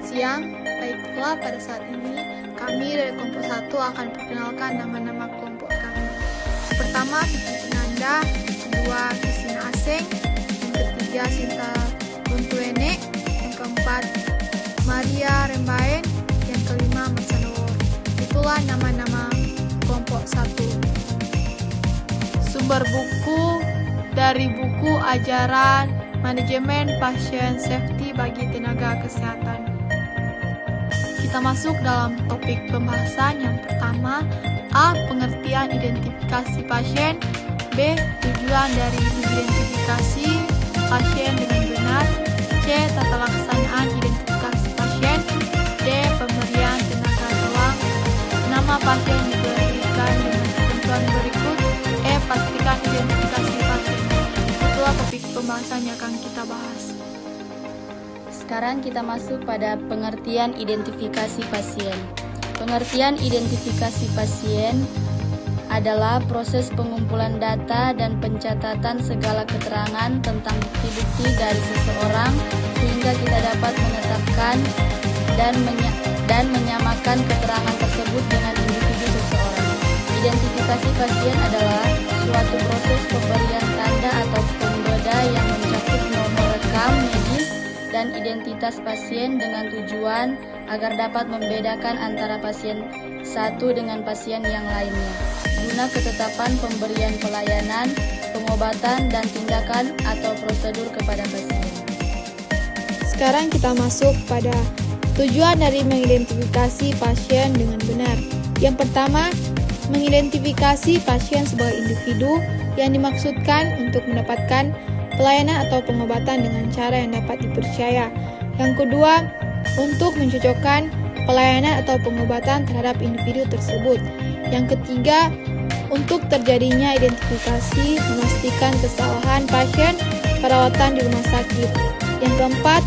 siang. Baiklah, pada saat ini kami dari kelompok 1 akan perkenalkan nama-nama kelompok kami. Yang pertama, Vicky Pinanda, yang kedua, Kristina Aseng, yang ketiga, Sinta Runtuene, yang keempat, Maria Rembaen, yang kelima, Marsanur. Itulah nama-nama kelompok 1. Sumber buku dari buku ajaran Manajemen Pasien Safety bagi Tenaga Kesehatan. Kita masuk dalam topik pembahasan yang pertama. A. Pengertian identifikasi pasien. B. Tujuan dari identifikasi pasien dengan benar. C. Tata laksanaan identifikasi pasien. D. Pemberian tenaga tolong. Nama pasien diberikan dengan ketentuan berikut. E. Pastikan identifikasi pasien. Itulah topik pembahasan yang akan kita bahas. Sekarang kita masuk pada pengertian identifikasi pasien. Pengertian identifikasi pasien adalah proses pengumpulan data dan pencatatan segala keterangan tentang bukti-bukti dari seseorang sehingga kita dapat menetapkan dan menyamakan keterangan tersebut dengan individu seseorang. Identifikasi pasien adalah suatu proses pemberian tanda atau pembeda yang mencakup nomor rekam medis dan identitas pasien dengan tujuan agar dapat membedakan antara pasien satu dengan pasien yang lainnya, guna ketetapan pemberian pelayanan, pengobatan, dan tindakan atau prosedur kepada pasien. Sekarang kita masuk pada tujuan dari mengidentifikasi pasien dengan benar. Yang pertama, mengidentifikasi pasien sebagai individu yang dimaksudkan untuk mendapatkan pelayanan atau pengobatan dengan cara yang dapat dipercaya. Yang kedua, untuk mencocokkan pelayanan atau pengobatan terhadap individu tersebut. Yang ketiga, untuk terjadinya identifikasi memastikan kesalahan pasien perawatan di rumah sakit. Yang keempat,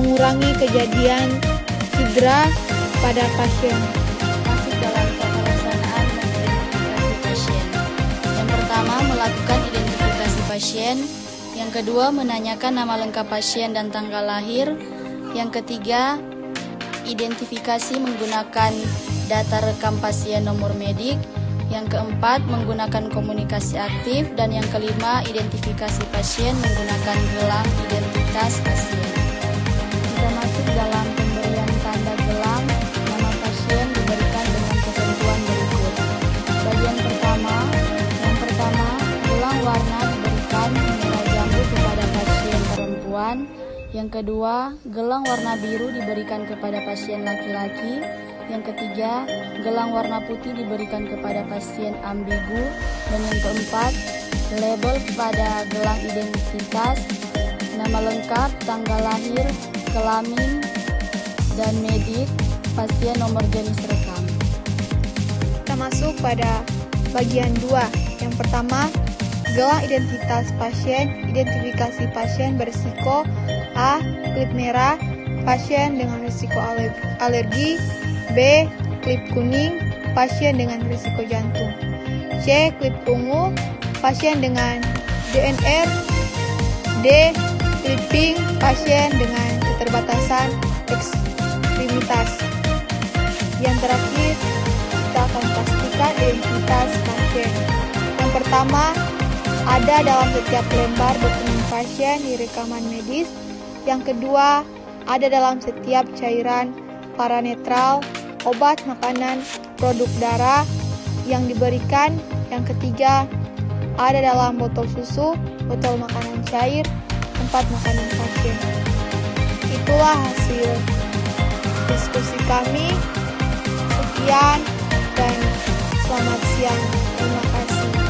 mengurangi kejadian cedera pada pasien. Masuk dalam tata laksanaan mengidentifikasi pasien. Yang pertama, melakukan identifikasi pasien. Yang kedua, menanyakan nama lengkap pasien dan tanggal lahir. Yang ketiga, identifikasi menggunakan data rekam pasien nomor medik. Yang keempat, menggunakan komunikasi aktif. Dan yang kelima, identifikasi pasien menggunakan gelang identitas pasien. Kita masuk dalam pemberian tanda gelang. Nama pasien diberikan dengan ketentuan berikut. Bagian pertama, gelang warna diberikan merah jambu kepada pasien perempuan. Yang kedua, gelang warna biru diberikan kepada pasien laki-laki. Yang ketiga, gelang warna putih diberikan kepada pasien ambigu. Dan yang keempat, label kepada gelang identitas, nama lengkap, tanggal lahir, kelamin, dan medik, pasien nomor jenis rekam. Kita masuk pada bagian 2. Yang pertama, gelang identitas pasien. Identifikasi pasien berisiko. A. Klip merah, pasien dengan risiko alergi. B. Klip kuning, pasien dengan risiko jantung. C. Klip ungu, pasien dengan DNR. D. Klip pink, pasien dengan keterbatasan ekstremitas. Yang terakhir, kita akan pastikan identitas pasien. Yang pertama, ada dalam setiap lembar dokumen pasien di rekaman medis. Yang kedua, ada dalam setiap cairan paranetral, obat, makanan, produk darah yang diberikan. Yang ketiga, ada dalam botol susu, botol makanan cair, tempat makanan pasien. Itulah hasil diskusi kami. Sekian dan selamat siang. Terima kasih.